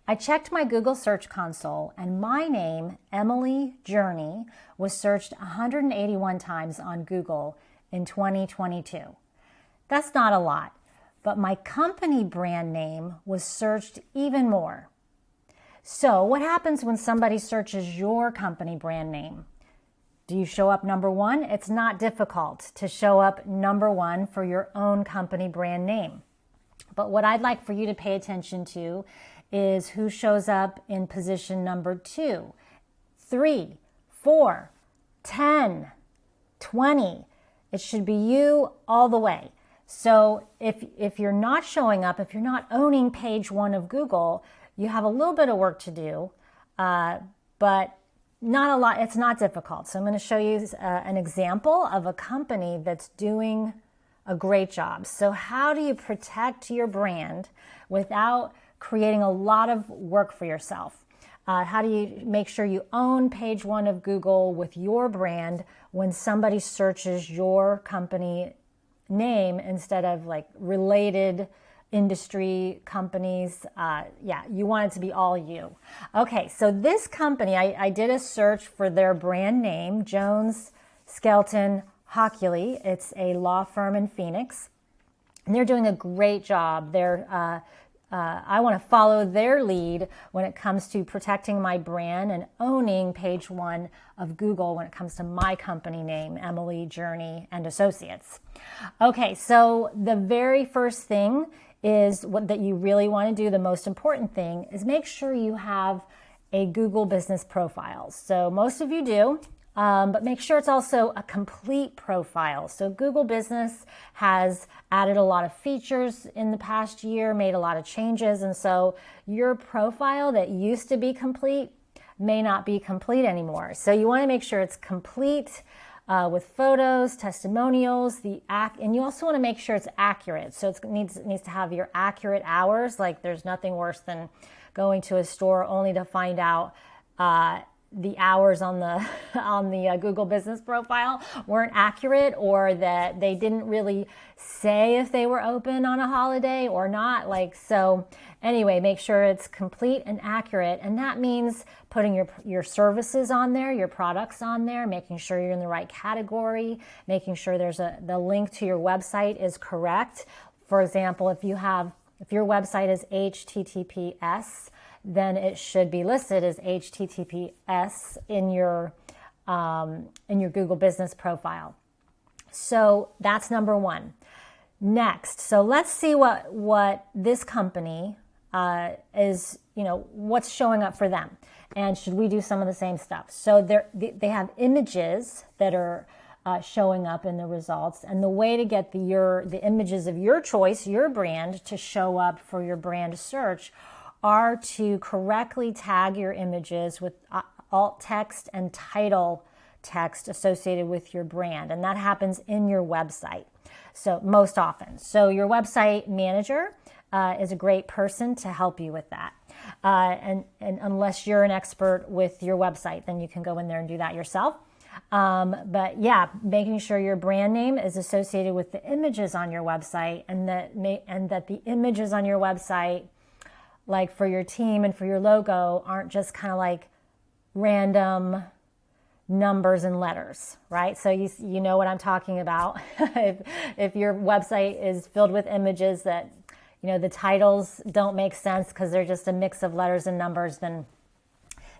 I checked my Google Search Console and my name, Emily Journey, was searched 181 times on Google in 2022. That's not a lot, but my company brand name was searched even more. So what happens when somebody searches your company brand name? Do you show up number one? It's not difficult to show up number one for your own company brand name. But what I'd like for you to pay attention to is who shows up in position number 2, 3, 4, 10, 20. It should be you all the way. So if you're not showing up, if you're not owning page 1 of Google, you have a little bit of work to do, but not a lot. It's not difficult. So I'm going to show you an example of a company that's doing a great job. So how do you protect your brand without creating a lot of work for yourself? How do you make sure you own page 1 of Google with your brand when somebody searches your company name instead of like related industry companies? You want it to be all you. Okay, so this company, I did a search for their brand name, Jones Skelton Hockley. It's a law firm in Phoenix, and they're doing a great job. I want to follow their lead when it comes to protecting my brand and owning page 1 of Google when it comes to my company name, Emily Journey and Associates. Okay, so the very first thing is what that you really want to do. The most important thing is make sure you have a Google business profile. So most of you do. But make sure it's also a complete profile. So Google Business has added a lot of features in the past year, made a lot of changes, and so your profile that used to be complete may not be complete anymore. So you want to make sure it's complete with photos, testimonials, and you also want to make sure it's accurate. So it needs to have your accurate hours. Like there's nothing worse than going to a store only to find out the hours on the Google business profile weren't accurate, or that they didn't really say if they were open on a holiday or not. So anyway, make sure it's complete and accurate, and that means putting your services on there, your products on there, making sure you're in the right category, making sure the link to your website is correct. For example, if your website is HTTPS, then it should be listed as HTTPS in your Google business profile. So that's number 1. Next, so let's see what this company is, what's showing up for them, and should we do some of the same stuff? So they have images that are showing up in the results, and the way to get the images of your choice, your brand, to show up for your brand search are to correctly tag your images with alt text and title text associated with your brand. And that happens in your website. So most often. So your website manager is a great person to help you with that. And unless you're an expert with your website, then you can go in there and do that yourself. But yeah, making sure your brand name is associated with the images on your website, and that the images on your website, like for your team and for your logo, aren't just kind of like random numbers and letters, right? So you know what I'm talking about. if your website is filled with images that, the titles don't make sense because they're just a mix of letters and numbers, then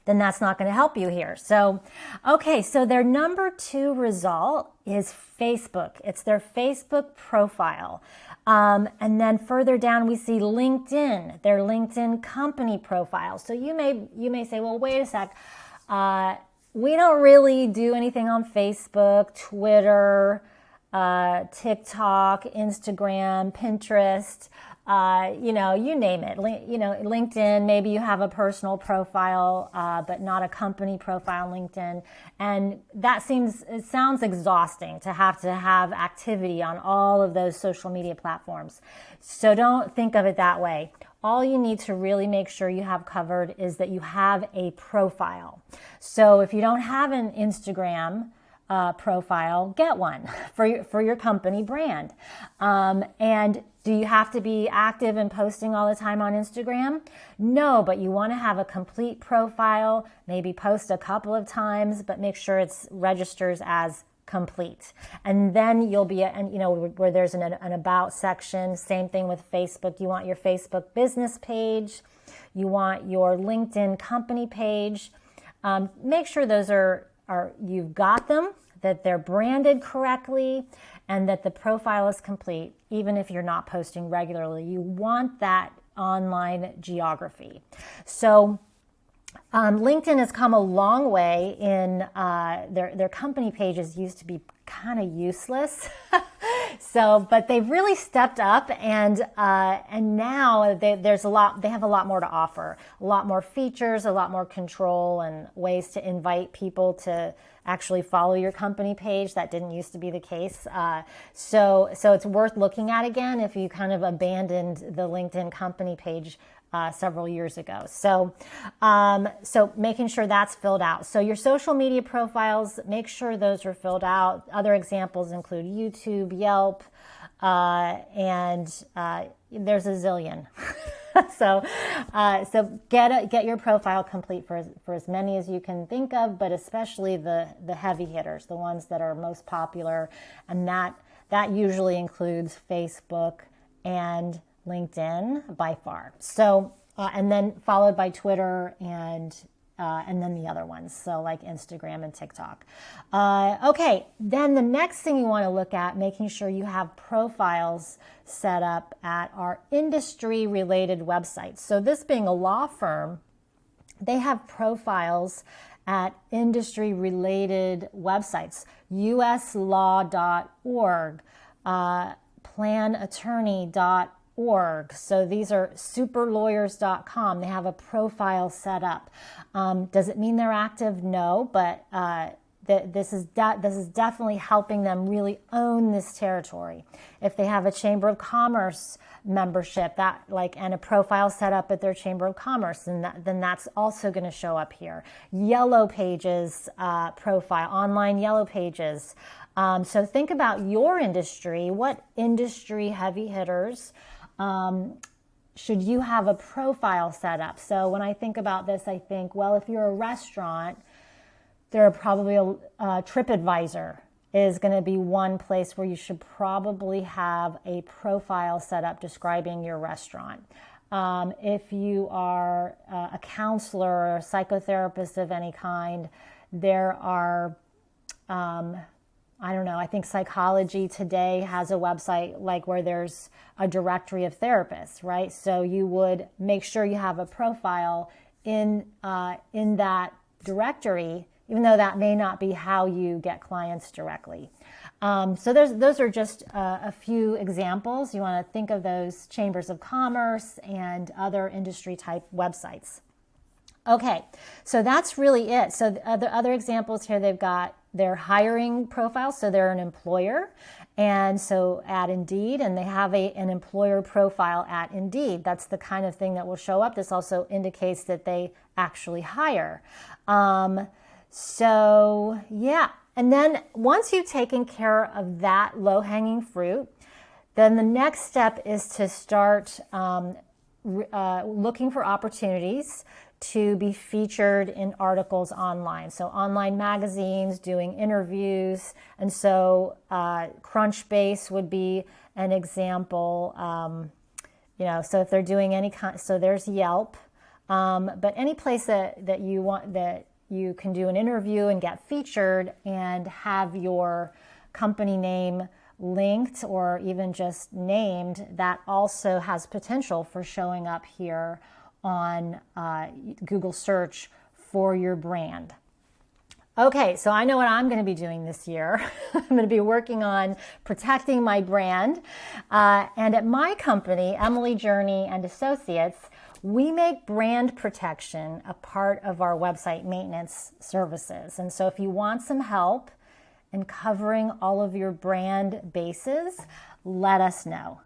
that's not going to help you here. So, okay, so their number 2 result is Facebook. It's their Facebook profile. And then further down, we see LinkedIn, their LinkedIn company profile. So you may say, well, wait a sec. We don't really do anything on Facebook, Twitter, TikTok, Instagram, Pinterest. You name it. LinkedIn, maybe you have a personal profile, but not a company profile on LinkedIn. And it sounds exhausting to have activity on all of those social media platforms. So don't think of it that way. All you need to really make sure you have covered is that you have a profile. So if you don't have an Instagram, profile, get one for your company brand. And do you have to be active and posting all the time on Instagram? No, but you want to have a complete profile, maybe post a couple of times, but make sure it's registers as complete. And then you'll be, where there's an about section. Same thing with Facebook. You want your Facebook business page. You want your LinkedIn company page. Make sure those are you've got them, that they're branded correctly, and that the profile is complete, even if you're not posting regularly. You want that online geography. So LinkedIn has come a long way in their company pages used to be kind of useless. But they've really stepped up, and now they have a lot more to offer, a lot more features, a lot more control, and ways to invite people to actually follow your company page. That didn't used to be the case. So it's worth looking at again if you kind of abandoned the LinkedIn company page several years ago. So making sure that's filled out. So your social media profiles, make sure those are filled out. Other examples include YouTube, Yelp, and there's a zillion. So get your profile complete for as many as you can think of, but especially the heavy hitters, the ones that are most popular, and that usually includes Facebook and LinkedIn by far. So and then followed by Twitter and then the other ones, so like Instagram and TikTok. Okay, then the next thing you want to look at, making sure you have profiles set up at our industry-related websites. So this being a law firm, they have profiles at industry-related websites, uslaw.org, planattorney.org. So these are superlawyers.com. They have a profile set up. Does it mean they're active? No, but this is definitely helping them really own this territory. If they have a Chamber of Commerce membership and a profile set up at their Chamber of Commerce, then that's also going to show up here. Yellow Pages profile, online Yellow Pages. So think about your industry. What industry heavy hitters should you have a profile set up? So when I think about this, I think, well, if you're a restaurant, there are probably TripAdvisor is going to be one place where you should probably have a profile set up describing your restaurant. If you are a counselor or a psychotherapist of any kind, there are I think Psychology Today has a website where there's a directory of therapists, right? So you would make sure you have a profile in that directory, even though that may not be how you get clients directly. So those are just a few examples. You want to think of those chambers of commerce and other industry type websites. Okay, so that's really it. So the other examples here, they've got their hiring profiles, so they're an employer, and so at Indeed, and they have an employer profile at Indeed. That's the kind of thing that will show up. This also indicates that they actually hire. So yeah, and then once you've taken care of that low-hanging fruit, then the next step is to start looking for opportunities to be featured in articles online. So online magazines, doing interviews. And so Crunchbase would be an example. So if they're doing any kind, so there's Yelp. But any place that you want, that you can do an interview and get featured and have your company name linked or even just named, that also has potential for showing up here on Google search for your brand. Okay, so I know what I'm going to be doing this year. I'm going to be working on protecting my brand. And at my company, Emily Journey and Associates, we make brand protection a part of our website maintenance services. And so if you want some help in covering all of your brand bases, let us know.